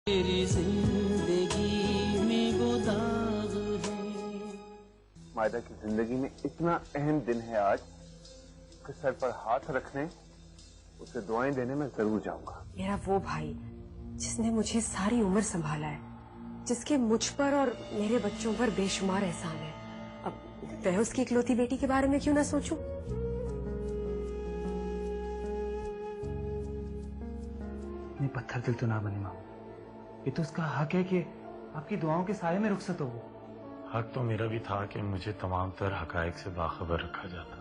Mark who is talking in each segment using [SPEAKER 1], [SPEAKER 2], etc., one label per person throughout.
[SPEAKER 1] मेरी जिंदगी में वो दाग है।
[SPEAKER 2] मायदा की जिंदगी में इतना अहम दिन है आज कि सर पर हाथ रखने, उसे दुआएं देने में जरूर जाऊंगा।
[SPEAKER 3] मेरा वो भाई जिसने मुझे सारी उम्र संभाला है, जिसके मुझ पर और मेरे बच्चों पर बेशुमार एहसान है, अब मैं उसकी इकलौती बेटी के बारे में क्यों ना सोचूं?
[SPEAKER 4] नहीं, पत्थर दिल तो ना बने मामू। ये तो उसका हक है कि आपकी दुआओं के साये में रुखसत हो।
[SPEAKER 5] हक तो मेरा भी था कि मुझे तमाम तर हकायक से बाखबर रखा जाता।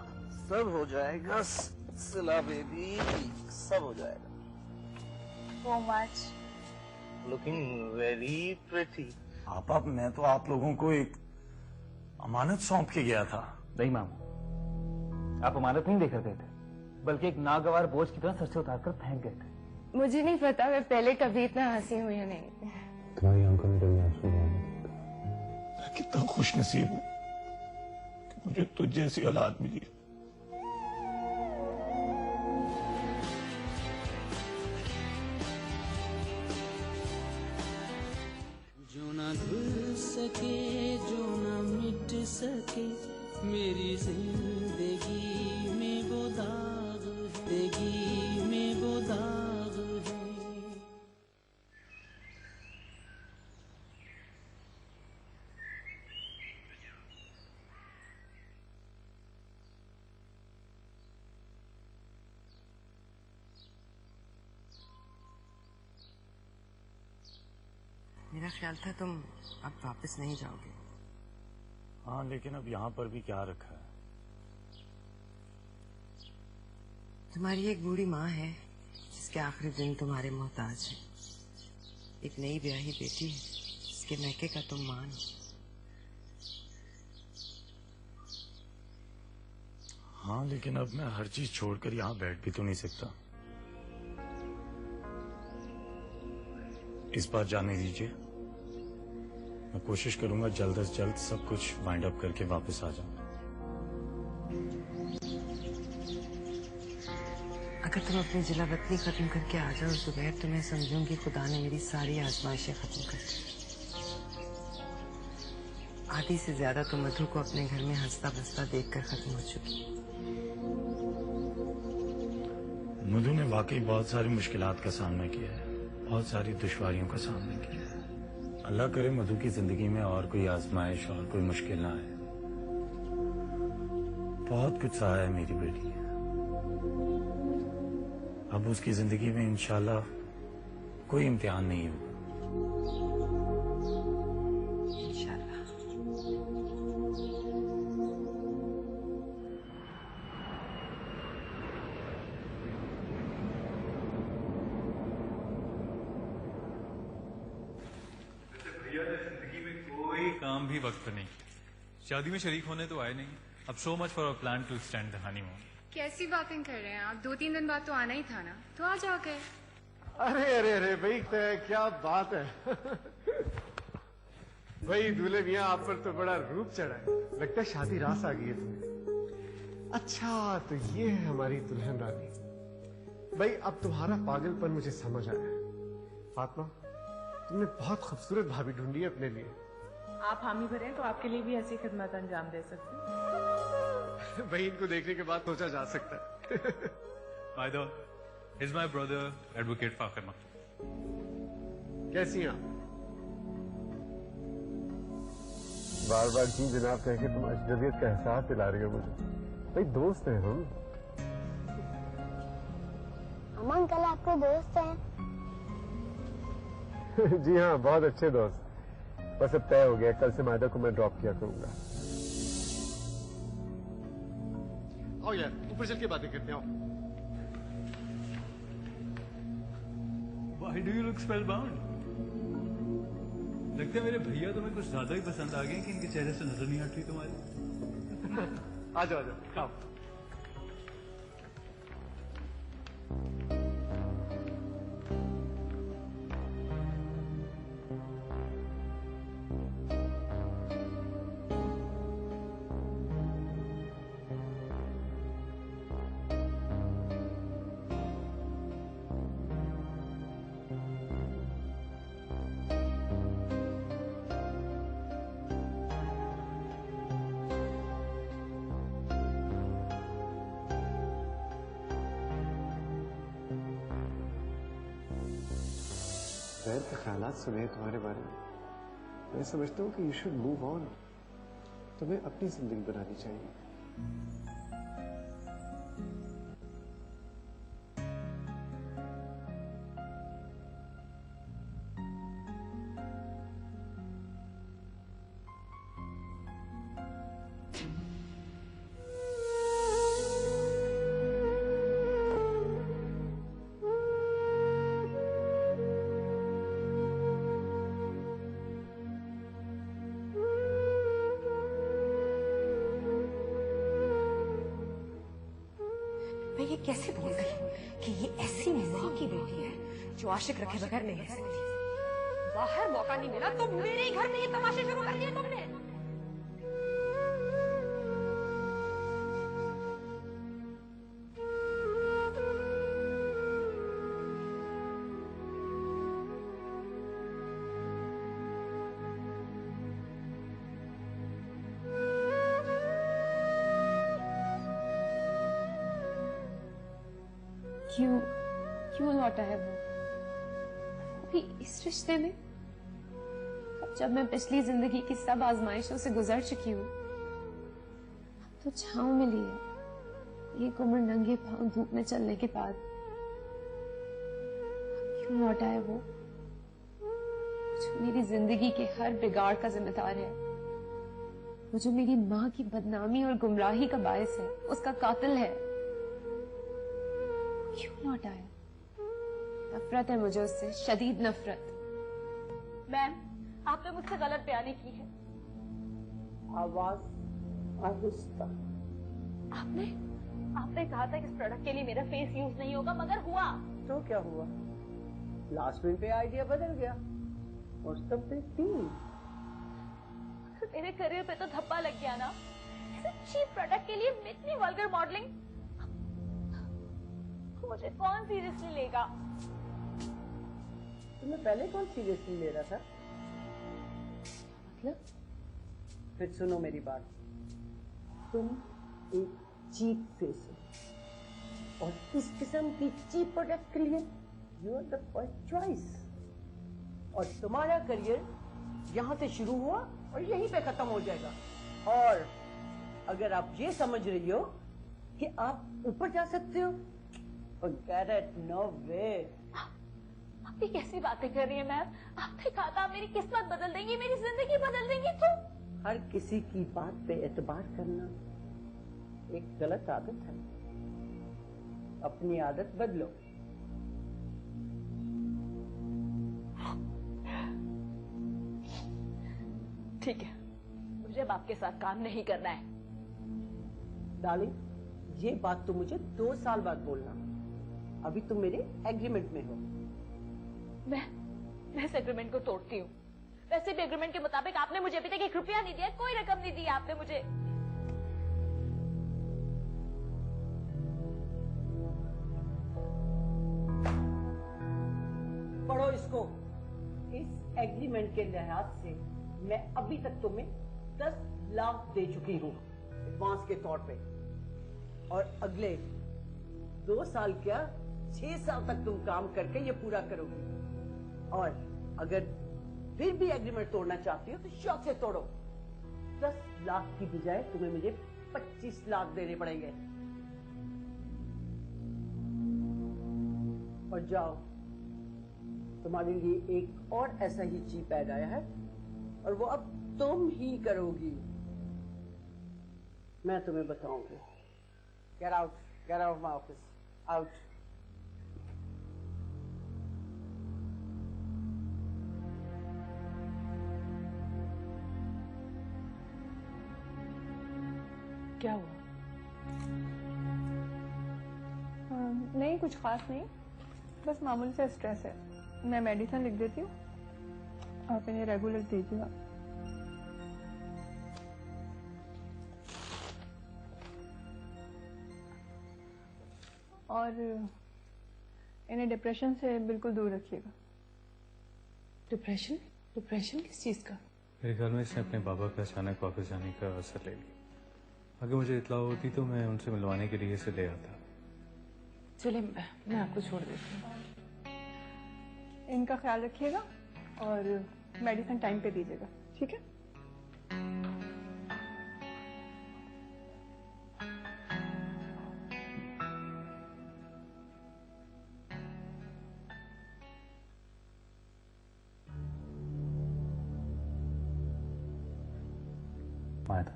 [SPEAKER 6] सब हो जाएगा सिला बेबी, सब हो जाएगा।
[SPEAKER 7] So much.
[SPEAKER 6] Looking very pretty.
[SPEAKER 5] आपा, मैं तो आप लोगों को एक अमानत सौंप के गया था।
[SPEAKER 4] नहीं मामू, आप अमानत नहीं देकर गए थे, बल्कि एक नागवार बोझ की तरह सर से उतार कर फेंक गए थे।
[SPEAKER 7] मुझे नहीं पता मैं पहले कभी इतना हंसी हुई नहीं।
[SPEAKER 2] तुम्हारी आंखों में कभी आंसू
[SPEAKER 5] मैं कितना खुश नसीब हूँ कि मुझे तुझ जैसी औलाद मिली है।
[SPEAKER 1] जो ना धुल सके, जो ना मिट सके, मेरी जिंदगी में वो दाग है, जिंदगी में वो दाग है।
[SPEAKER 3] मेरा ख्याल था तुम अब वापस नहीं जाओगे।
[SPEAKER 5] हाँ, लेकिन अब यहाँ पर भी क्या रखा है?
[SPEAKER 3] तुम्हारी एक बूढ़ी माँ है जिसके आखिरी दिन तुम्हारे मोहताज है। एक नई ब्याही बेटी है जिसके मैके का तुम मान हो।
[SPEAKER 5] हाँ, लेकिन अब मैं हर चीज छोड़कर यहाँ बैठ भी तो नहीं सकता। इस बार जाने दीजिए। मैं कोशिश करूंगा जल्द से जल्द सब कुछ वाइंड अप करके वापस आ जाऊं।
[SPEAKER 3] अगर तुम अपनी जलावतनी खत्म करके आ जाओ जुबैर, तो मैं समझूंगी खुदा ने मेरी सारी आजमाइशें खत्म कर दी। आधी से ज्यादा तो मधु को अपने घर में हंसता बसता देखकर खत्म हो चुकी।
[SPEAKER 5] मधु ने वाकई बहुत सारी मुश्किलात का सामना किया है, बहुत सारी दुश्वारियों का सामना किया है। अल्लाह करे मधु की जिंदगी में और कोई आजमाइश और कोई मुश्किल ना आए। बहुत कुछ सहा है मेरी बेटी। अब उसकी जिंदगी में इंशाल्लाह कोई इम्तिहान नहीं होगा।
[SPEAKER 3] इंशाल्लाह।
[SPEAKER 8] भैया ने जिंदगी में कोई काम भी वक्त पर नहीं। शादी में शरीक होने तो आए नहीं। अब so much for our plan to extend the honeymoon.
[SPEAKER 7] कैसी बातें कर रहे हैं आप? 2-3 दिन बाद तो आना ही था ना, तो आ जाओ गए।
[SPEAKER 9] अरे अरे अरे भाई, क्या बात है। भाई दूल्हे मियां, आप पर तो बड़ा रूप चढ़ा है। लगता है शादी रास आ गई है तुम्हें। अच्छा, तो ये है हमारी दुल्हन रानी। भाई अब तुम्हारा पागलपन मुझे समझ आया है। फातिमा, तुमने बहुत खूबसूरत भाभी ढूंढी है अपने लिए।
[SPEAKER 10] आप हामी भरें तो आपके लिए भी ऐसी खिदमत अंजाम दे सकते हैं।
[SPEAKER 9] भाई इनको देखने के बाद सोचा जा सकता है।
[SPEAKER 8] By the way, is my brother Advocate Fakir Maktoum.
[SPEAKER 9] कैसी हैं आप?
[SPEAKER 2] बार बार जी जनाब कह के तुम अजनबियत का एहसास दिला रही हो मुझे। भाई दोस्त हैं हम।
[SPEAKER 11] अमन, कल आपके दोस्त हैं?
[SPEAKER 2] जी हाँ, बहुत अच्छे दोस्त। बस अब तय हो गया, कल से मायदा को मैं ड्रॉप किया करूंगा।
[SPEAKER 9] आओ यार, ऊपर चल के बातें करते हैं।
[SPEAKER 8] Why do you look spellbound? लगता है मेरे भैया तुम्हें कुछ ज्यादा ही पसंद आ गए कि इनके चेहरे से नजर नहीं हट रही तुम्हारी।
[SPEAKER 9] आ जाओ आ जाओ, आओ। जुबैर के ख्यालात सुने तुम्हारे बारे में, मैं समझता हूँ कि यू शुड मूव ऑन। तुम्हें अपनी जिंदगी बनानी चाहिए।
[SPEAKER 3] मैं ये कैसे भूल गई कि ये ऐसी माँ की बेटी है जो आशिक रखे बगैर नहीं रह सकती। बाहर मौका नहीं मिला तो मेरे ही घर में ये तमाशे शुरू कर दिए तुमने।
[SPEAKER 12] क्यों लौटा है वो अभी इस रिश्ते में, जब मैं पिछली जिंदगी की सब आजमाइशों से गुजर चुकी हूँ। अब तो छांव मिली है ये उम्र नंगे पांव धूप में चलने के बाद। क्यों लौटा है वो जो मेरी जिंदगी के हर बिगाड़ का जिम्मेदार है, वो जो मेरी माँ की बदनामी और गुमराही का बायस है, उसका कातिल है। क्यों लौटा है? नफरत है मुझे उससे, शदीद नफरत।
[SPEAKER 13] मैम, आपने मुझसे गलत बयानी की है।
[SPEAKER 14] आवाज आहिस्ता।
[SPEAKER 13] आपने कहा था कि इस प्रोडक्ट के लिए मेरा फेस यूज नहीं होगा, मगर हुआ।
[SPEAKER 14] तो क्या हुआ? लास्ट मिनट पे आइडिया बदल गया और तब पे क्यों?
[SPEAKER 13] मेरे करियर पे तो धब्बा लग गया ना। चीप प्रोडक्ट के लिए इतनी वल्गर मॉडलिंग, मुझे कौन सीरियसली लेगा?
[SPEAKER 14] तुम्हें पहले कौन सीरियसली ले रहा था?
[SPEAKER 13] मतलब?
[SPEAKER 14] फिर सुनो मेरी बात। तुम एक चीप फेस हो और इस किस्म की चीप प्रोडक्ट के लिए you are the first choice. और तुम्हारा करियर यहाँ से शुरू हुआ और यहीं पे खत्म हो जाएगा। और अगर आप ये समझ रही हो कि आप ऊपर जा सकते हो, forget it, no way।
[SPEAKER 13] आप ये कैसी बातें कर रही हैं मैम? आपने कहा था मेरी किस्मत बदल देंगी, मेरी जिंदगी बदल देंगी। तो
[SPEAKER 14] हर किसी की बात पे एतबार करना एक गलत आदत है। अपनी आदत बदलो।
[SPEAKER 13] ठीक है, मुझे अब आपके साथ काम नहीं करना है।
[SPEAKER 14] डार्लिंग, ये बात तो मुझे 2 साल बाद बोलना। अभी तुम मेरे एग्रीमेंट में हो।
[SPEAKER 13] मैं इस एग्रीमेंट को तोड़ती हूँ। वैसे भी एग्रीमेंट के मुताबिक आपने मुझे अभी तक 1 रुपया नहीं दिया, कोई रकम नहीं दी आपने मुझे।
[SPEAKER 14] पढ़ो इसको। इस एग्रीमेंट के लिहाज से मैं अभी तक तुम्हें 10 लाख दे चुकी हूँ एडवांस के तौर पे, और अगले 2 साल क्या 6 साल तक तुम काम करके ये पूरा करोगी। और अगर फिर भी एग्रीमेंट तोड़ना चाहती हो तो शौक से तोड़ो। 10 लाख की बजाय तुम्हें मुझे 25 लाख देने पड़ेंगे। और जाओ, तुम्हारे लिए एक और ऐसा ही चीप ऐड आया है और वो अब तुम ही करोगी। मैं तुम्हें बताऊंगी। Get out of my office. Out.
[SPEAKER 10] क्या हुआ? नहीं, कुछ खास नहीं, बस मामूली सा स्ट्रेस है। मैं मेडिसिन लिख देती हूँ, आप इन्हें रेगुलर दीजिएगा। और इन्हें डिप्रेशन से बिल्कुल दूर रखिएगा।
[SPEAKER 12] डिप्रेशन? डिप्रेशन किस चीज का?
[SPEAKER 8] मेरे ख्याल में इसने अपने बाबा का अचानक वापस जाने का अवसर ले लिया। अगर मुझे इतला होती तो मैं उनसे मिलवाने के लिए इसे ले आता।
[SPEAKER 12] चलिए, मैं आपको छोड़ देती हूँ।
[SPEAKER 10] इनका ख्याल रखिएगा और मेडिसिन टाइम पे दीजिएगा, ठीक है?
[SPEAKER 4] मायदा,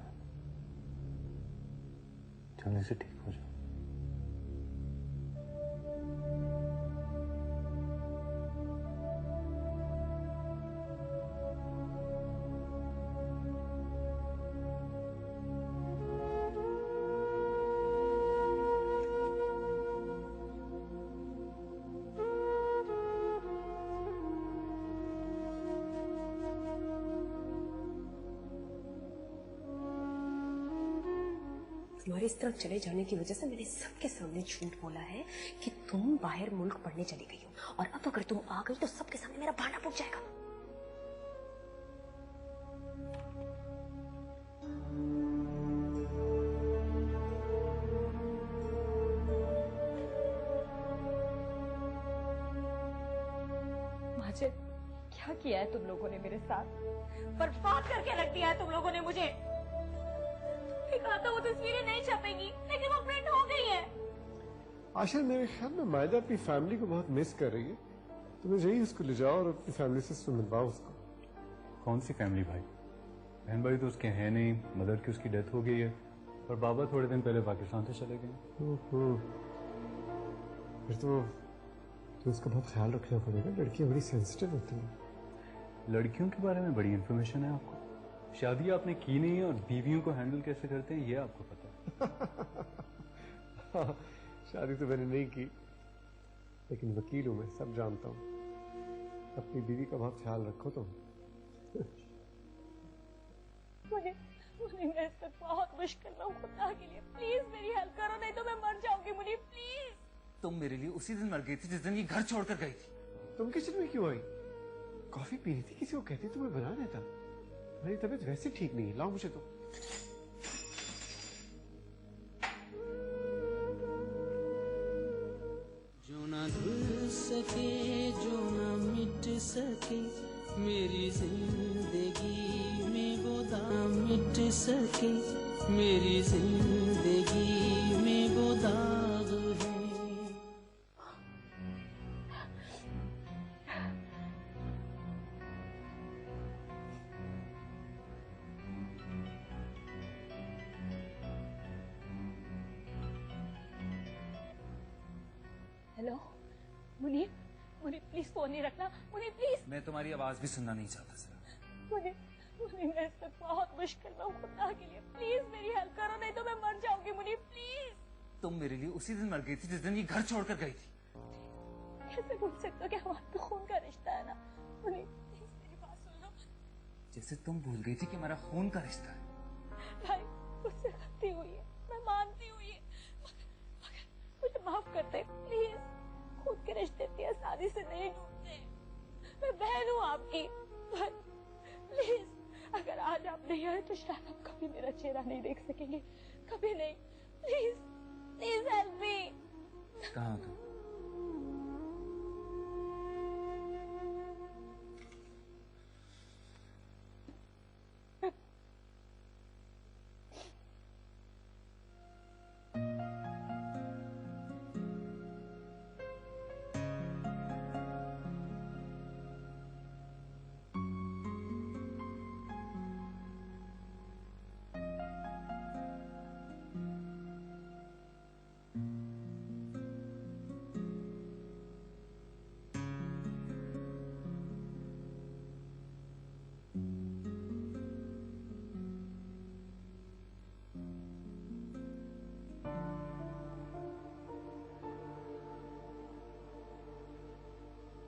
[SPEAKER 4] जल्दी से ठीक हो जाओ।
[SPEAKER 12] तुम्हारे इस तरफ चले जाने की वजह से मैंने सबके सामने झूठ बोला है कि तुम बाहर मुल्क पढ़ने चली गई हो, और अब अगर तुम आ गई तो सबके सामने मेरा भांडा फूट जाएगा।
[SPEAKER 13] माजिद, क्या किया है तुम लोगों ने मेरे साथ? बर्बाद करके रख दिया है तुम लोगों ने मुझे। कहा था वो तस्वीरें नहीं छपेंगी, लेकिन वो प्रिंट हो गई है।
[SPEAKER 9] आशा, मेरे ख्याल में मायदा अपनी फैमिली को बहुत मिस कर रही है। तुम्हें यही उसको ले जाओ और अपनी फैमिली से मिलवाओ उसको।
[SPEAKER 4] कौन सी फैमिली भाई? बहन भाई तो उसके हैं नहीं, मदर की उसकी डेथ हो गई है, और बाबा थोड़े दिन पहले पाकिस्तान से चले गए।
[SPEAKER 9] फिर तो उसका बहुत ख्याल रखना पड़ेगा। लड़कियां बड़ी सेंसिटिव होती हैं।
[SPEAKER 4] लड़कियों के बारे में बड़ी इन्फॉर्मेशन है आपको। शादी आपने की नहीं है और बीवियों को हैंडल कैसे करते हैं ये आपको पता है।
[SPEAKER 9] शादी तो मैंने नहीं की, लेकिन वकील हूं मैं, सब जानता हूं। अपनी बीवी का बहुत ख्याल रखो तुम।
[SPEAKER 13] मुझे मैं इस वक्त बहुत मुश्किल में हूं, खुदा के लिए प्लीज मेरी हेल्प करो, नहीं तो मैं मर जाऊंगी। मुझे प्लीज।
[SPEAKER 6] तुम मेरे लिए उसी दिन मर गई थी जिस दिन ये घर छोड़कर गई थी।
[SPEAKER 9] तुम किचन में क्यों आई? कॉफी पीनी थी, किसी को कहती तुम्हें बना देता। मेरी तबीयत वैसे ठीक नहीं है, लाओ मुझे तो।
[SPEAKER 1] जो ना धुल सके, जो ना मिट सके, मेरी जिंदगी में वो दाग मिट सके, मेरी जिंदगी में वो दाग है।
[SPEAKER 13] Hello Munib, Munib please phone नहीं रखना। मुनीब प्लीज।
[SPEAKER 6] मैं तुम्हारी आवाज भी सुनना नहीं चाहता सर।
[SPEAKER 13] मुनीब, मैं इस वक्त बहुत मुश्किल में हूं, खुदा के लिए प्लीज मेरी हेल्प करो, नहीं तो मैं मर जाऊंगी। मुनीब प्लीज।
[SPEAKER 6] तुम मेरे लिए उसी दिन मर गई थी जिस दिन ये घर छोड़कर गई थी।
[SPEAKER 13] कैसे भूल सकते हो कि हमारा तो खून का रिश्ता है ना। मुनीब प्लीज मेरी बात सुन लो।
[SPEAKER 6] जैसे तुम भूल गई थी कि हमारा खून का रिश्ता है।
[SPEAKER 13] भाई मुझसे गलती हुई है, मैं मानती हूँ ये, मगर मुझे माफ कर दे प्लीज। खुद के रिश्ते इतनी आसानी से नहीं टूटते। मैं बहन हूँ आपकी, पर प्लीज अगर आज आप नहीं आए तो शायद आप कभी मेरा चेहरा नहीं देख सकेंगे, कभी नहीं। Please please help me.
[SPEAKER 6] कहाँ हो तुम?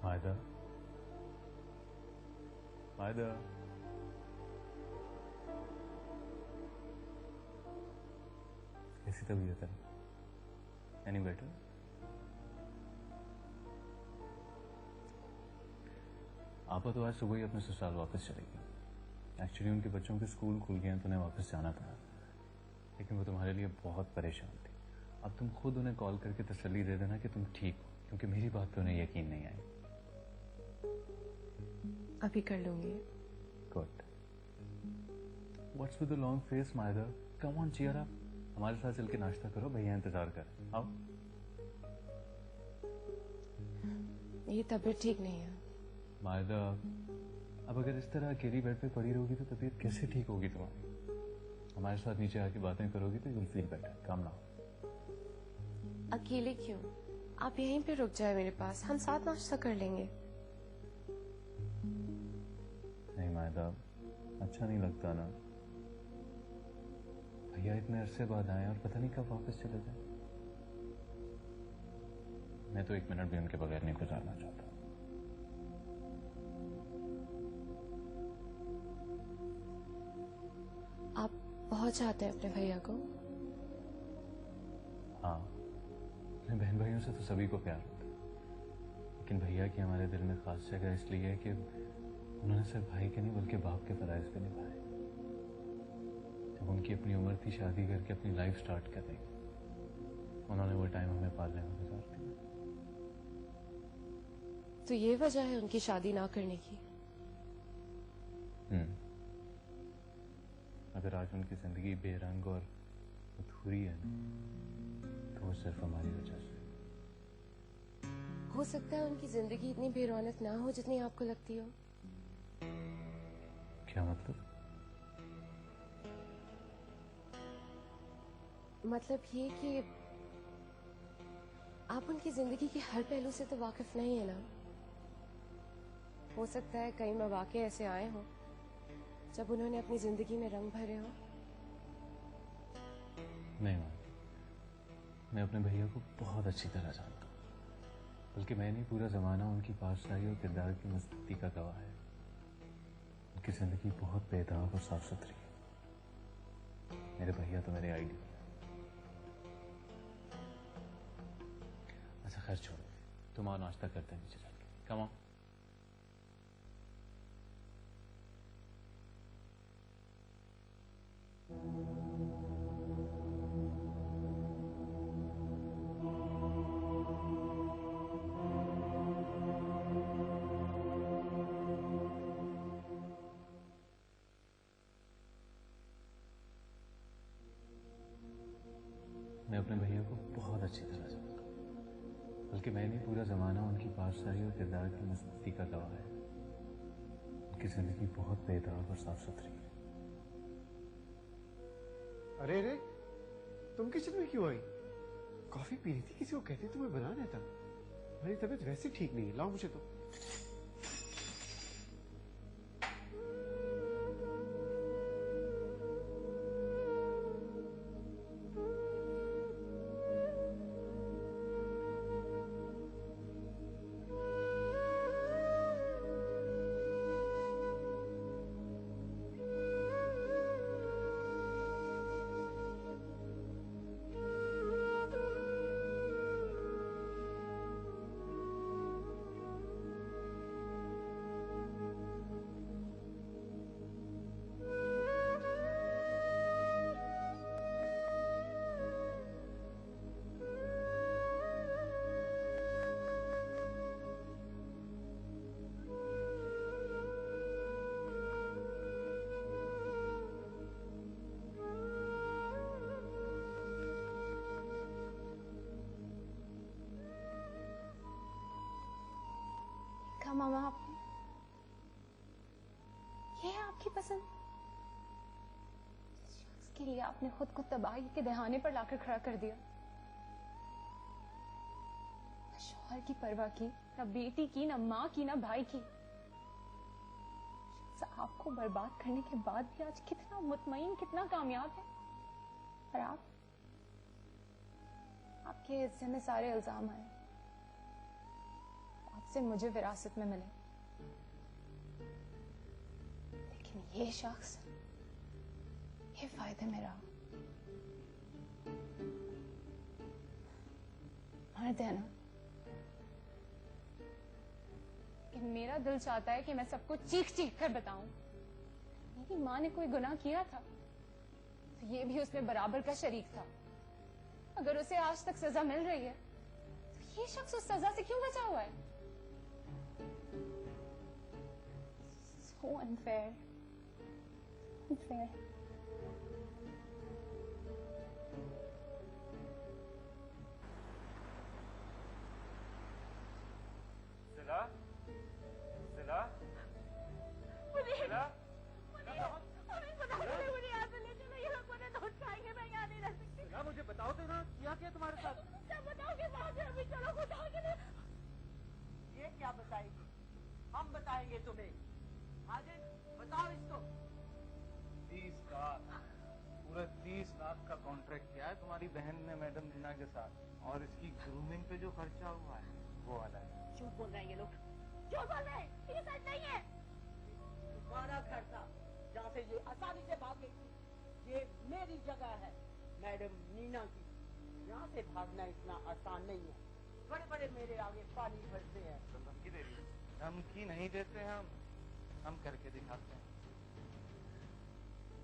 [SPEAKER 4] मायदा, मायदा, कैसी तबीयत है? Any better? आपा तो आज सुबह ही अपने ससुराल वापस चली गई। एक्चुअली उनके बच्चों के स्कूल खुल गए हैं तो उन्हें वापस जाना था, लेकिन वो तुम्हारे लिए बहुत परेशान थी। अब तुम खुद उन्हें कॉल करके तसल्ली दे देना कि तुम ठीक हो, क्योंकि मेरी बात पे उन्हें यकीन नहीं आई।
[SPEAKER 12] अभी कर लूंगी।
[SPEAKER 4] Good. What's with the long face मायदा? Come on cheer up. हमारे साथ चल के नाश्ता करो, भैया इंतजार कर। आओ।
[SPEAKER 12] ये तबीयत ठीक नहीं है।
[SPEAKER 4] मायदा, अब अगर इस तरह अकेली बेड पे पड़ी रहोगी तो तबीयत कैसे ठीक होगी तुम्हारी? हमारे साथ नीचे आके बातें करोगी तो यूल फील बेटर। काम ना।
[SPEAKER 12] अकेले क्यों? आप यहीं पे रुक जाए मेरे पास, हम साथ नाश्ता कर लेंगे।
[SPEAKER 4] नहीं मायदा, अच्छा नहीं लगता ना। भैया इतने अरसे बाद आए और पता नहीं कब वापस चले जाए। मैं तो 1 मिनट भी उनके बगैर नहीं गुजारना चाहता।
[SPEAKER 12] आप बहुत चाहते हैं अपने भैया को?
[SPEAKER 4] हाँ, अपने बहन भाइयों से तो सभी को प्यार होता है, लेकिन भैया की हमारे दिल में खास जगह इसलिए है कि उन्होंने सिर्फ भाई के नहीं बल्कि बाप के फराइज भी निभाए। जब उनकी अपनी उम्र थी शादी करके अपनी लाइफ स्टार्ट कर रही, उन्होंने वो टाइम हमें पालने में गुजार दिया।
[SPEAKER 12] तो ये वजह है उनकी शादी ना करने की?
[SPEAKER 4] अगर आज उनकी जिंदगी बेरंग और अधूरी है तो वो सिर्फ हमारी वजह से।
[SPEAKER 12] हो सकता है उनकी जिंदगी इतनी बेरौनक ना हो जितनी आपको लगती हो।
[SPEAKER 4] क्या मतलब?
[SPEAKER 12] मतलब ये कि आप उनकी जिंदगी के हर पहलू से तो वाकिफ नहीं है ना। हो सकता है कई मौके ऐसे आए हों जब उन्होंने अपनी जिंदगी में रंग भरे हो।
[SPEAKER 4] नहीं मां, मैं अपने भैया को बहुत अच्छी तरह जानता हूँ, बल्कि मैं नहीं पूरा जमाना उनकी पासदारी और किरदार की मजबूती का गवाह है। उनकी जिंदगी बहुत बेदाग और साफ सुथरी है। मेरे भैया तो मेरे आइडियल है। अच्छा खैर छोड़ो, तुम और नाश्ता करते हैं नीचे जाके। Come on. मैं अपने भैया को बहुत अच्छी तरह जानता हूँ, बल्कि मैं नहीं पूरा जमाना उनकी पासदारी और किरदार की मजबूती का गवाह है। उनकी जिंदगी बहुत बेदाग और साफ सुथरी है।
[SPEAKER 9] अरे अरे, तुम किचन में क्यों आई? कॉफी पीनी थी, किसी को कहती तुम्हें बना देता। मेरी तबीयत वैसे ठीक नहीं है, लाओ मुझे तो।
[SPEAKER 12] मामा आपने ये है आपकी पसंद? के लिए आपने खुद को तबाही के दहाने पर लाकर खड़ा कर दिया। न शौहर की परवाह की, न बेटी की, न माँ की, न भाई की। आपको बर्बाद करने के बाद भी आज कितना मुतमईन, कितना कामयाब है। और आपके हिस्से में सारे इल्जाम आए, आपसे मुझे विरासत में मिले, लेकिन ये शख्स ये फायदे में रहा। मर्द है ना कि मेरा दिल चाहता है कि मैं सबको चीख चीख कर बताऊं, मेरी माँ ने कोई गुनाह किया था तो ये भी उसमें बराबर का शरीक था। अगर उसे आज तक सजा मिल रही है तो ये शख्स उस सजा से क्यों बचा हुआ है? So unfair. Unfair.
[SPEAKER 15] सिला, सिला,
[SPEAKER 13] मुझे
[SPEAKER 15] सिला,
[SPEAKER 13] मुझे यहाँ से ले चलो, ये लोग मुझे नोट खाएंगे, मैं यहाँ नहीं रह सकती।
[SPEAKER 15] सिला मुझे बताओ तो ना किया क्या तुम्हारे साथ?
[SPEAKER 13] क्या बताओगे साहब, अभी चलो बताओगे ना।
[SPEAKER 14] ये क्या बताएगी? हम बताएंगे तुम्हें। हाजिर बताओ इसको।
[SPEAKER 15] 30 लाख, पूरा 30 लाख का कॉन्ट्रैक्ट किया है तुम्हारी बहन ने मैडम नीना के साथ, और इसकी ग्रूमिंग पे जो खर्चा हुआ है वो अलग है।
[SPEAKER 13] झूठ बोल रहे हैं ये लोग, झूठ बोल रहे हैं, ये सच नहीं है।
[SPEAKER 14] तुम्हारा घर था जहाँ से ये आसानी से भाग गई थी। ये मेरी जगह है, मैडम नीना की। यहाँ से भागना इतना आसान नहीं है। बड़े बड़े मेरे आगे पानी भरते हैं।
[SPEAKER 15] तुम धमकी दे रही हो? धमकी नहीं देते हम करके दिखाते हैं।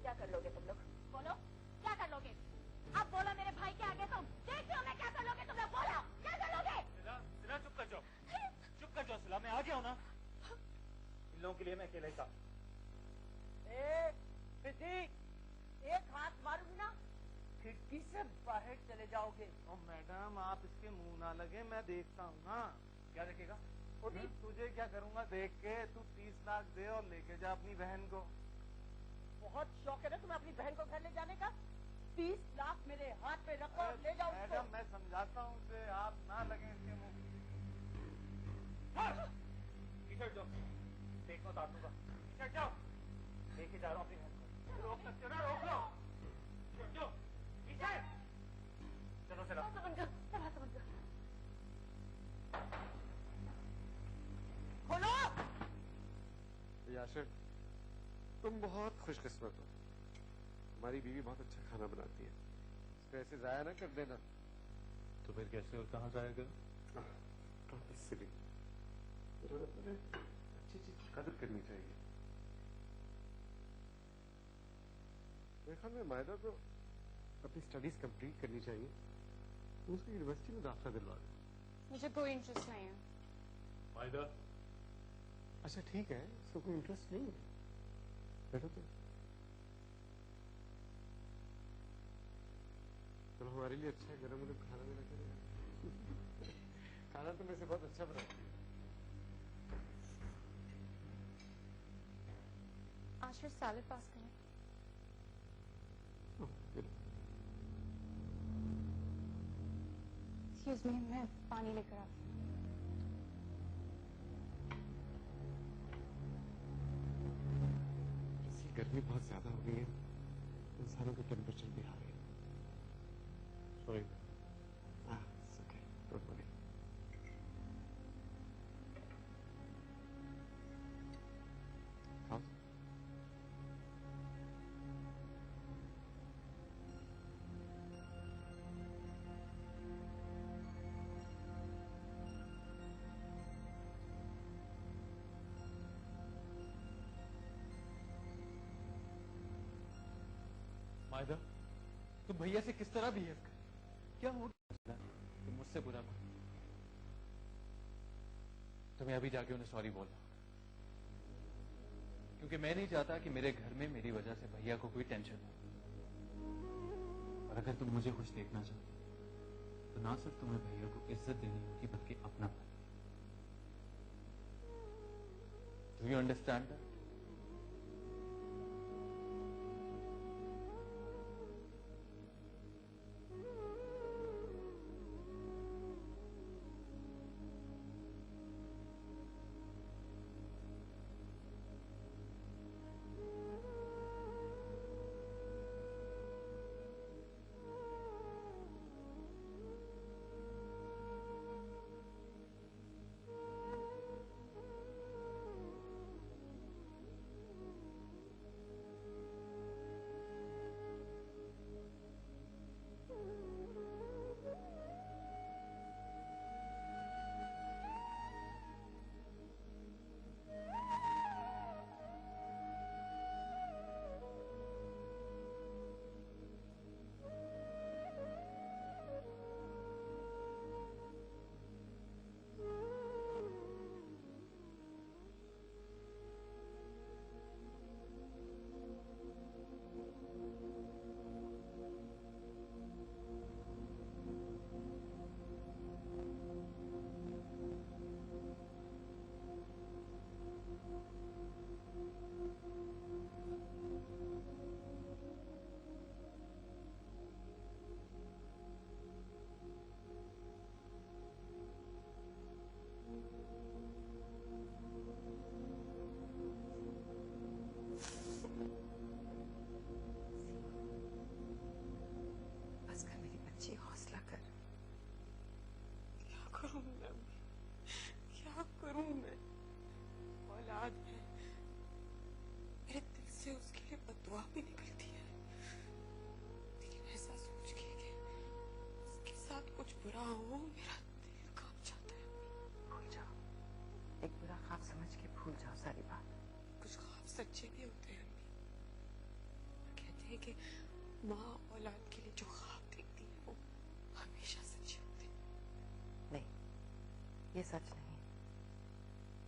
[SPEAKER 13] क्या कर लोगे तुम लोग? बोलो, क्या कर लोगे? अब बोलो मेरे भाई के आगे तुम। देखते हो मैं क्या कर लोगे तुम लोग, बोलो, क्या कर लोगे?
[SPEAKER 15] सिला चुप कर जाओ, चुप कर जाओ सिला, मैं आ गया हूँ ना। इन लोगों के लिए मैं अकेला ही था।
[SPEAKER 14] एक हाथ मारूंगी ना, खिड़की से बाहर चले जाओगे।
[SPEAKER 15] ओ मैडम आप इसके मुंह ना लगे, मैं देखता हूँ ना। क्या देखेगा? तुझे क्या करूँगा देख के? तू 30 लाख दे और लेके जा अपनी बहन को।
[SPEAKER 14] बहुत शौक है ना तुम्हें अपनी बहन को घर ले जाने का? 30 लाख मेरे हाथ पे रखो और ले जाओ उसको।
[SPEAKER 15] मैडम मैं समझाता हूँ उसे, आप ना लगे इसके मुंह। टी-शर्ट जाओ, देखो उतार दूंगा। टी-शर्ट जाओ, लेके जा रहा हूँ अपनी बहन को। रोक सकते हो ना, रोक लो। टी-शर्ट चलो चलो
[SPEAKER 14] खोलो।
[SPEAKER 9] याशिर, तुम बहुत खुशकिस्मत हो। हमारी बीवी बहुत अच्छा खाना बनाती है, इसको ऐसे जाया ना कर देना।
[SPEAKER 4] तो फिर कैसे और कहाँ जाया कर?
[SPEAKER 9] इसलिए अच्छी चीज की कदर करनी चाहिए। मेरे ख्याल में मायदा को अपनी स्टडीज कंप्लीट करनी चाहिए, उसको यूनिवर्सिटी में दाखिला दिलवा दे।
[SPEAKER 12] मुझे कोई इंटरेस्ट नहीं है।
[SPEAKER 4] मायदा,
[SPEAKER 9] अच्छा ठीक है, इसको कोई इंटरेस्ट नहीं है, बैठो तो। चलो हमारे लिए अच्छा है, गरम गरम खाना देना करेगा। खाना तो वैसे बहुत अच्छा बनाती है।
[SPEAKER 12] आशिर सैलेड पास करें। एक्सक्यूज मी, मैं पानी लेकर आती हूँ।
[SPEAKER 9] गर्मी बहुत ज्यादा हो गई है, इंसानों का टेम्परेचर भी हाई है। Sorry. It's okay, don't worry. खाओ।
[SPEAKER 4] मायदा, तुम भैया से किस तरह बिहेव कर? क्या हो गया? तुम मुझसे बुरा मान, तुम्हें अभी जाके उन्हें सॉरी बोलना होगा, क्योंकि मैं नहीं चाहता कि मेरे घर में मेरी वजह से भैया को कोई टेंशन हो। और अगर तुम मुझे खुश देखना चाहते हो तो ना सिर्फ तुम्हें भैया को इज्जत देनी होगी बल्कि अपनापन। Do you understand that?
[SPEAKER 3] रहा हूँ, मेरा दिल कांप जाता है। भूल जाओ, एक बुरा ख्वाब समझ के भूल जाओ सारी बात। कुछ ख्वाब सच्चे भी होते हैं अम्मी। कहते हैं कि माँ औलाद के लिए जो ख्वाब देखती है वो हमेशा सच्चे होते हैं। नहीं, ये सच नहीं।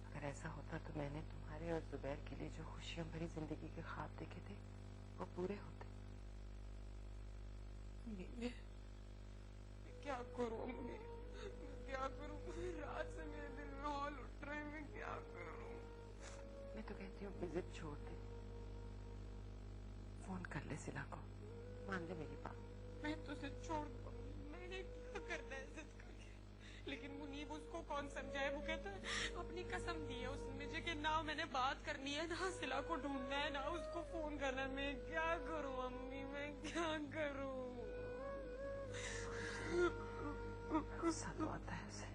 [SPEAKER 3] अगर ऐसा होता तो मैंने तुम्हारे और जुबैर के लिए जो खुशियों भरी जिंदगी के ख्वाब देखे थे वो पूरे होते। मैं क्या करूं अम्मी? मैं क्या करूं? रात से मेरे दिल में हौल उठ रहे हैं, मैं क्या करूं? मैं तो कहती हूँ विजिट छोड़ दे, फोन कर ले सिला को, मान ले मेरी बात। मैं तुझे छोड़ दूँ, मैंने क्या करना है जिद करके? लेकिन मुनीब उसको कौन समझाए? वो कहता है अपनी कसम दी है उसने मुझे कि ना मैंने बात करनी है, ना सिला को ढूंढना है, ना उसको फोन करना है। मैं क्या करूं अम्मी, मैं क्या करूं? गुस्सा तो आता है उसे।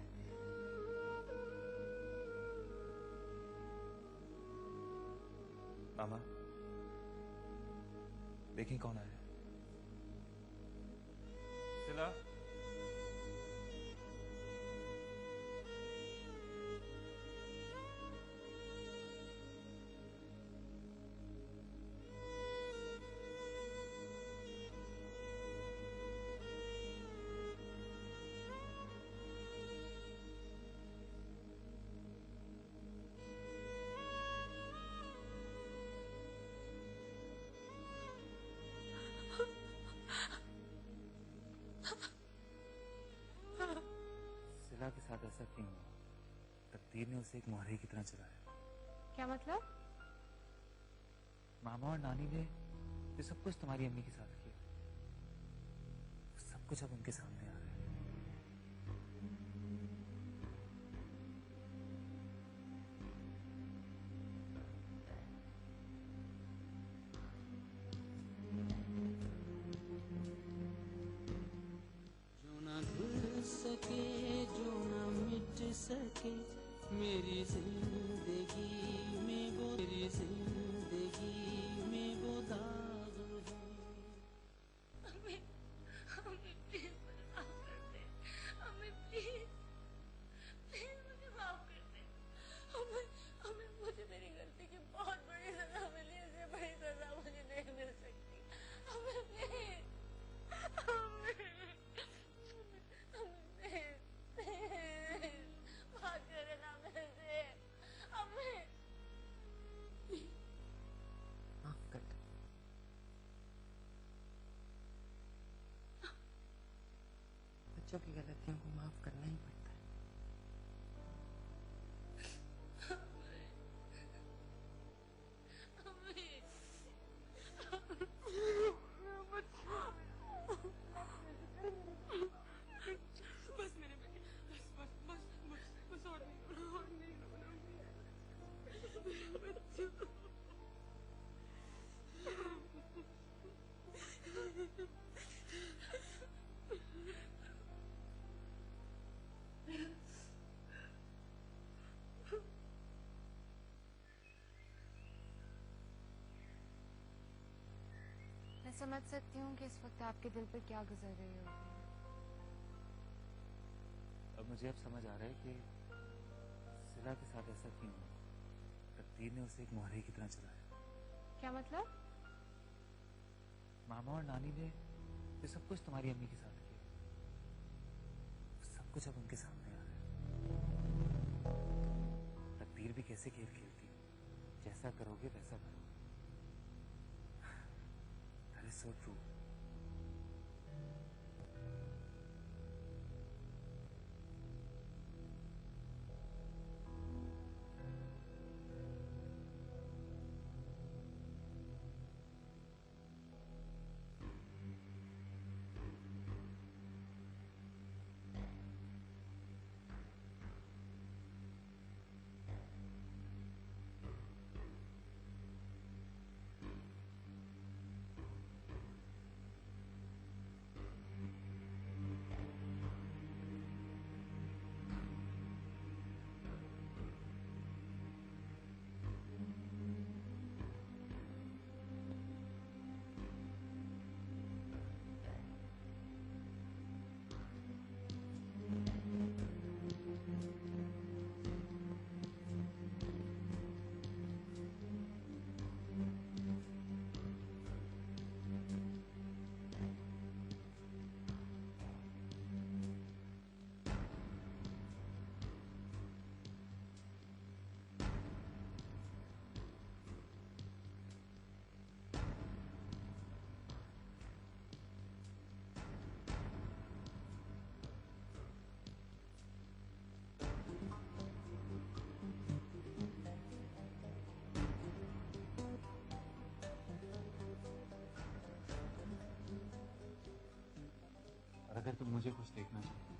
[SPEAKER 4] मामा, देखिए कौन आया। सिला, सिला के साथ ऐसा क्यों हुआ? तकदीर ने उसे एक मोहरे की तरह चलाया।
[SPEAKER 12] क्या मतलब?
[SPEAKER 4] मामा और नानी ने जो सब कुछ तुम्हारी अम्मी के साथ किया, सब कुछ अब उनके सामने आ रहा है।
[SPEAKER 1] जो ना भूल सके, जो ना मिट सके, मेरी जिंदगी में वो, मेरी जिंदगी में वो दाग है।
[SPEAKER 13] हमें प्लीज मुझे माफ कर दे। हमें प्लीज प्लीज मुझे माफ कर दे। हमें मुझे मेरी गलती की बहुत बड़ी सजा मिली, इससे बड़ी सजा मुझे नहीं मिल सकती। हमें प्लीज, बात करे ना मेरे से। हमें
[SPEAKER 3] माफ कर दो। बच्चों की गलतियों को माफ करना ही पड़ता है। बस मेरे बेटे, बस बस बस बस बस, और नहीं रोना, और नहीं रोना मेरे बच्चों।
[SPEAKER 12] मैं समझ सकती हूँ कि इस वक्त आपके दिल पर क्या गुजर रही होगी।
[SPEAKER 4] अब मुझे अब समझ आ रहा है कि सिला के साथ ऐसा क्यों हुआ। तकदीर ने उसे एक मोहरे की तरह चलाया।
[SPEAKER 12] क्या मतलब?
[SPEAKER 4] मामा और नानी ने जो सब कुछ तुम्हारी अम्मी के साथ किया, सब कुछ अब उनके सामने आ रहा है। तकदीर भी कैसे खेल खेलती है, जैसा करोगे वैसा करोगे। That is so true. अगर तुम मुझे खुश देखना चाहती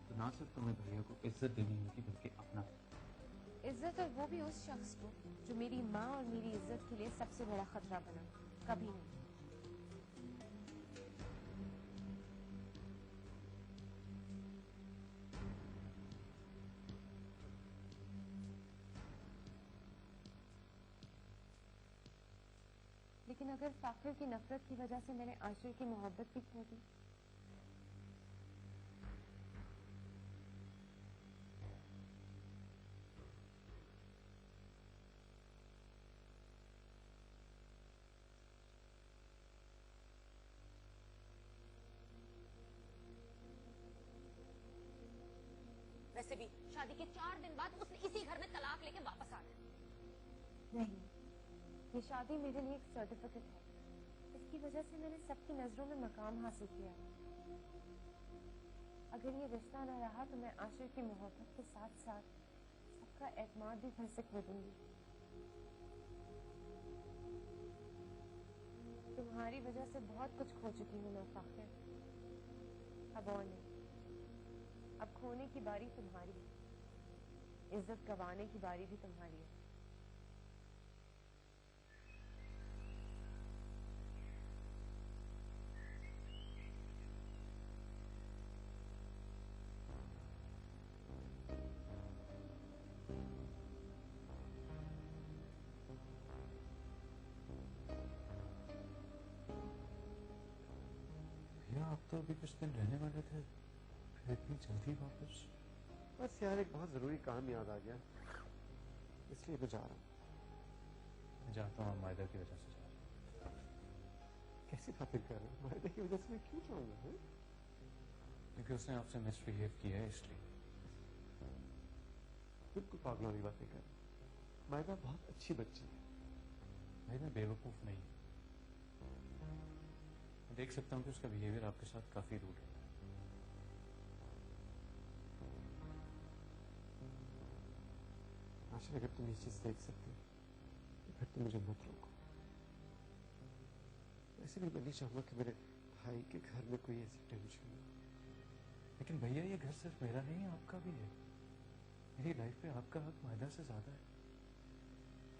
[SPEAKER 4] तो ना सिर्फ तुम्हें भैया को इज्जत देनी होगी बल्कि अपना
[SPEAKER 12] इज्जत, और वो भी उस शख्स को जो मेरी माँ और मेरी इज्जत के लिए सबसे बड़ा खतरा बना। कभी नहीं। लेकिन अगर फाखिर की नफरत की वजह से मैंने आशिर की मोहब्बत भी खो दी,
[SPEAKER 13] वैसे भी शादी के 4 दिन बाद उसने इसी घर में तलाक लेके वापस आना है।
[SPEAKER 12] नहीं, ये शादी मेरे लिए एक सर्टिफिकेट है। इसकी वजह से मैंने सबकी नजरों में मकाम हासिल किया। अगर ये रिश्ता न रहा तो मैं आशिर की मोहब्बत के साथ साथ सबका एतमाद भी फिर से खो दूंगी। तुम्हारी वजह से बहुत कुछ खो चुकी हूँ मैं फाखिर, अब और नहीं। अब खोने की बारी तुम्हारी है, इज्जत गंवाने की बारी भी तुम्हारी है।
[SPEAKER 4] भैया आप तो अभी कुछ दिन रहने वाले थे, फिर इतनी जल्दी वापस?
[SPEAKER 9] बस यार एक बहुत जरूरी काम याद आ गया, इसलिए मैं जा रहा हूँ।
[SPEAKER 4] मैं चाहता हूँ मायदा की वजह से जा रहा हूँ।
[SPEAKER 9] कैसी बातें कर रहे हो? मायदा की वजह से मैं क्यों जाऊंगा?
[SPEAKER 4] क्योंकि उसने आपसे मिसबिहेव किया है इसलिए।
[SPEAKER 9] बिल्कुल पागलों वाली बातें कर रहे हो। मायदा बहुत अच्छी बच्ची है।
[SPEAKER 4] मायदा बेवकूफ नहीं। मैं देख सकता हूँ कि उसका बिहेवियर आपके साथ काफी रूड है।
[SPEAKER 9] आशिर अगर तुम ये चीज देख सकते तो फिर तुम मुझे मत रोको। वैसे भी मैं नहीं चाहूंगा कि मेरे भाई के घर में कोई ऐसी टेंशन हो।
[SPEAKER 4] लेकिन भैया ये घर सिर्फ मेरा नहीं है, आपका भी है। मेरी लाइफ पे आपका हक मायदा से ज्यादा है।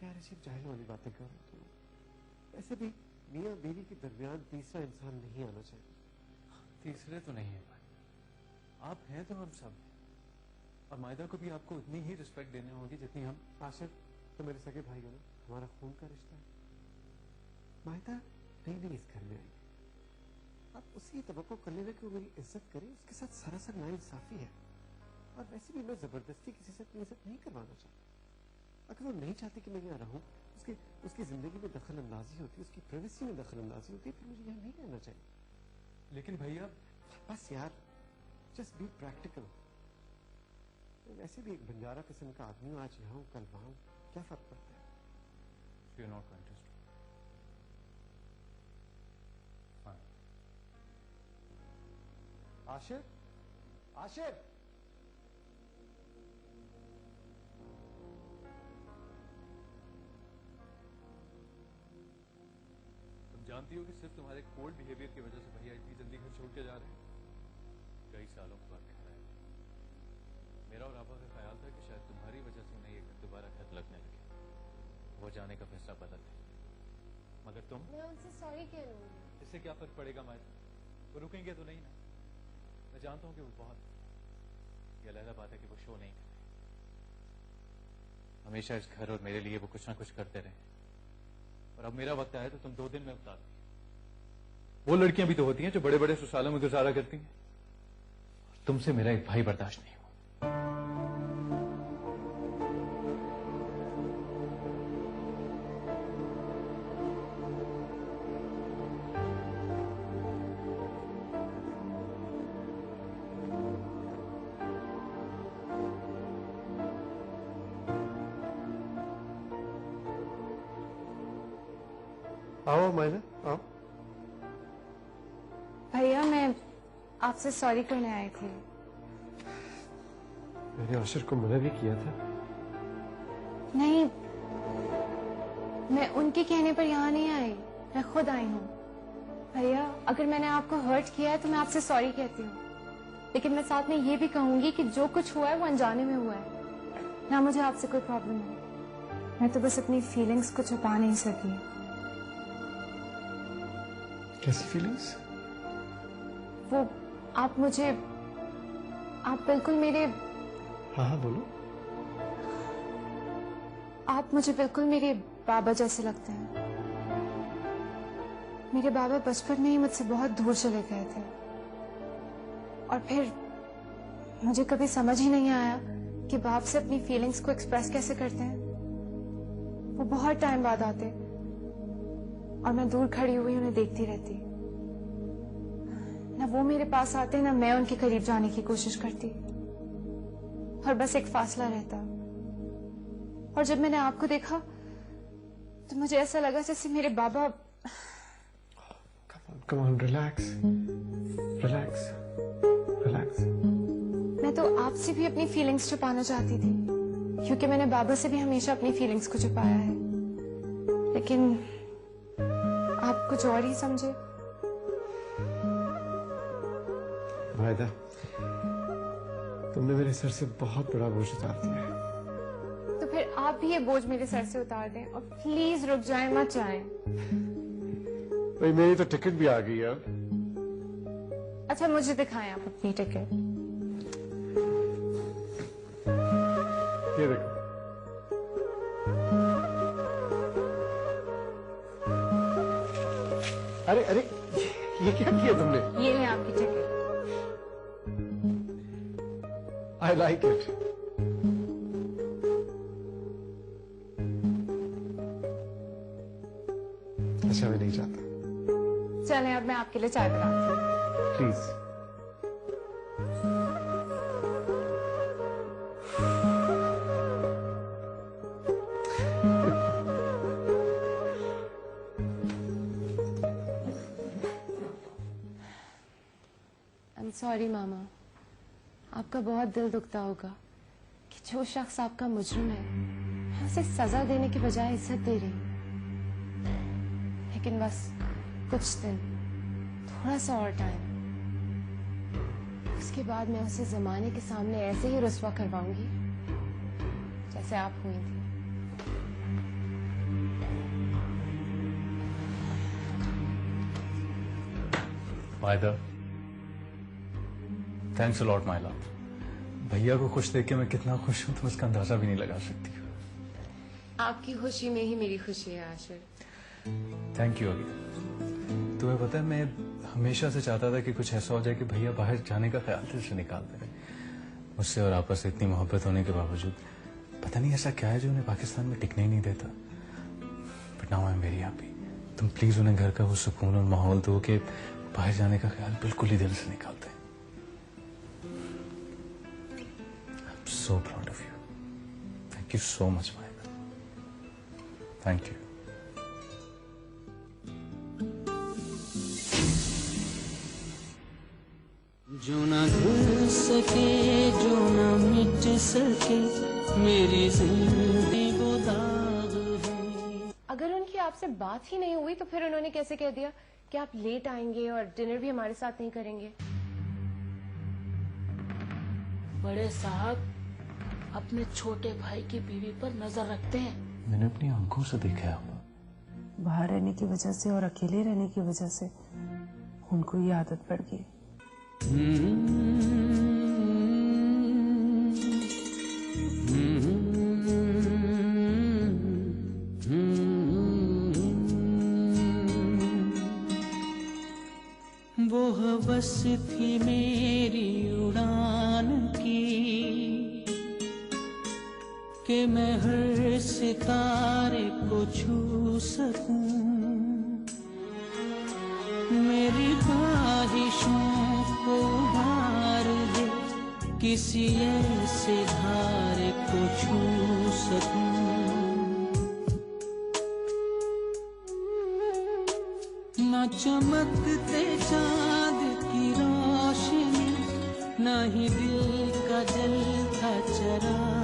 [SPEAKER 9] यार ये सिर्फ जाहिल वाली बातें कर रहे हो। वैसे भी मियाँ बीवी के दरमियान तीसरा इंसान नहीं आना चाहिए।
[SPEAKER 4] तीसरे तो नहीं है भाई, आप हैं तो हम सब हैं। और मायदा को भी आपको उतनी ही रिस्पेक्ट देनी होगी जितनी हम।
[SPEAKER 9] आशिर तो मेरे सगे भाई हो ना, हमारा खून का रिश्ता है। मायदा नहीं इस घर में आई, आप उसी तवक्को कर लेना कि वो मेरी इज्जत करे। उसके साथ सरासर नाइंसाफी है। और वैसे भी मैं जबरदस्ती किसी से अपनी इज्जत नहीं करवाना चाहता। अगर वो नहीं चाहती कि मैं यहाँ रहूं, उसकी जिंदगी में दखल अंदाजी होती है, उसकी प्राइवेसी में दखल अंदाजी होती है, फिर मुझे यहाँ नहीं रहना चाहिए।
[SPEAKER 4] लेकिन भैया
[SPEAKER 9] बस यार, जस्ट बी प्रैक्टिकल। वैसे भी एक बंजारा किस्म का आदमी हूँ, आज यहाँ हूँ कल वहां हूँ, क्या फर्क पड़ता है?
[SPEAKER 4] You're not going to stop. Fine.
[SPEAKER 9] Ashir, Ashir,
[SPEAKER 4] तुम जानती हो कि सिर्फ तुम्हारे कोल्ड बिहेवियर की वजह से भैया इतनी जल्दी घर छोड़ के जा रहे हैं। कई सालों के बाद कहना है। मेरा और आपा का ख्याल था कि शायद तुम्हारी वजह से उन्हें ये घर दोबारा खत लगने लगे, वो जाने का फैसला बदल गया। मगर तुम?
[SPEAKER 12] मैं उनसे सॉरी कह लूंगी।
[SPEAKER 4] इससे क्या फर्क पड़ेगा मायदा? वो रुकेंगे तो नहीं ना। मैं जानता हूँ कि वो बहुत, ये अलग बात है कि वो शो नहीं करते। हमेशा इस घर और मेरे लिए वो कुछ ना कुछ करते रहे। और अब मेरा वक्त आया तो तुम 2 दिन में उतार दो। वो लड़कियां भी तो होती हैं जो बड़े बड़े ससुरालों में गुजारा करती हैं। तुमसे मेरा एक भाई बर्दाश्त नहीं हुआ।
[SPEAKER 9] आओ मायदा, आओ।
[SPEAKER 7] भैया मैं आपसे सॉरी करने आई थी।
[SPEAKER 9] मैंने आशिर को मना भी किया था।
[SPEAKER 7] नहीं, मैं उनके कहने पर यहाँ नहीं आई, मैं खुद आई हूँ।
[SPEAKER 12] भैया अगर मैंने आपको हर्ट किया है तो मैं आपसे सॉरी कहती हूँ, लेकिन मैं साथ में ये भी कहूंगी कि जो कुछ हुआ है वो अनजाने में हुआ है ना। मुझे आपसे कोई प्रॉब्लम नहीं, मैं तो बस अपनी फीलिंग्स को छुपा नहीं सकी।
[SPEAKER 9] कैसी फीलिंग्स?
[SPEAKER 12] वो आप बिल्कुल मेरे,
[SPEAKER 9] हाँ बोलो।
[SPEAKER 12] आप मुझे बिल्कुल मेरे बाबा जैसे लगते हैं। मेरे बाबा बचपन में ही मुझसे बहुत दूर चले गए थे और फिर मुझे कभी समझ ही नहीं आया कि बाप से अपनी फीलिंग्स को एक्सप्रेस कैसे करते हैं। वो बहुत टाइम बाद आते और मैं दूर खड़ी हुई उन्हें देखती रहती। ना वो मेरे पास आते ना मैं उनके करीब जाने की कोशिश करती, और बस एक फासला रहता। और जब मैंने आपको देखा तो मुझे ऐसा लगा जैसे मेरे बाबा।
[SPEAKER 9] Come on, relax. Relax. Relax.
[SPEAKER 12] मैं तो आपसे भी अपनी फीलिंग्स छुपाना चाहती थी, क्योंकि मैंने बाबा से भी हमेशा अपनी फीलिंग्स को छुपाया है, लेकिन आप कुछ और ही समझे।
[SPEAKER 9] वायदा, तुमने मेरे सर से बहुत बड़ा बोझ उतार दिया है।
[SPEAKER 12] तो फिर आप भी ये बोझ मेरे सर से उतार दें और प्लीज रुक जाएं, मत जाएं।
[SPEAKER 9] भाई मेरी तो टिकट भी आ गई है।
[SPEAKER 12] अच्छा मुझे दिखाएं आप अपनी टिकट।
[SPEAKER 9] ये देखो। अरे अरे ये क्या किया तुमने?
[SPEAKER 12] ये है आपकी टिकट।
[SPEAKER 9] I like it. अच्छा मैं नहीं चाहता।
[SPEAKER 12] चलें अब मैं आपके लिए चाय बनाती हूँ।
[SPEAKER 9] प्लीज।
[SPEAKER 12] I'm sorry मामा, आपका बहुत दिल दुखता होगा कि जो शख्स आपका मुजरिम है मैं उसे सजा देने के बजाय इज्जत दे रही हूँ। लेकिन बस कुछ दिन, थोड़ा सा और टाइम, उसके बाद मैं उसे जमाने के सामने ऐसे ही रुस्वा करवाऊंगी जैसे आप हुई थी।
[SPEAKER 4] वायदा, thanks a lot my love. भैया को खुश देख के मैं कितना खुश हूं तुम इसका अंदाजा भी नहीं लगा सकती।
[SPEAKER 12] आपकी खुशी में ही मेरी खुशी है आशिर।
[SPEAKER 4] थैंक यू अभी। तुम्हें पता है मैं हमेशा से चाहता था कि कुछ ऐसा हो जाए कि भैया बाहर जाने का ख्याल दिल से निकाल दे। मुझसे और आपस में इतनी मोहब्बत होने के बावजूद पता नहीं ऐसा क्या है जो उन्हें पाकिस्तान में टिकने ही नहीं देता। But now I am very happy. तुम प्लीज उन्हें घर का वो सुकून और माहौल दो कि बाहर जाने का ख्याल बिल्कुल ही दिल से निकालते हैं। I'm so proud of you. Thank you so much, Maida. Thank you.
[SPEAKER 1] जो ना भूल सके, जो ना मिट सके, मेरी जिंदगी वो दाग है।
[SPEAKER 12] अगर उनकी आपसे बात ही नहीं हुई तो फिर उन्होंने कैसे कह दिया कि आप लेट आएंगे और डिनर भी हमारे साथ नहीं करेंगे?
[SPEAKER 16] बड़े साहब अपने छोटे भाई की बीवी पर नजर रखते हैं।
[SPEAKER 4] मैंने अपनी आंखों से देखा है।
[SPEAKER 3] बाहर रहने की वजह से और अकेले रहने की वजह से उनको ये आदत पड़ गई।
[SPEAKER 1] वो हवस थी मेरी उड़ान की कि मैं हर सितारे को छू सकूं, मेरी ख्वाहिशों को उभार दे, किसी ऐसे धारे को छू सकूं। ना चमकते चांद की रोशनी, ना ही दिल का जलता चराग,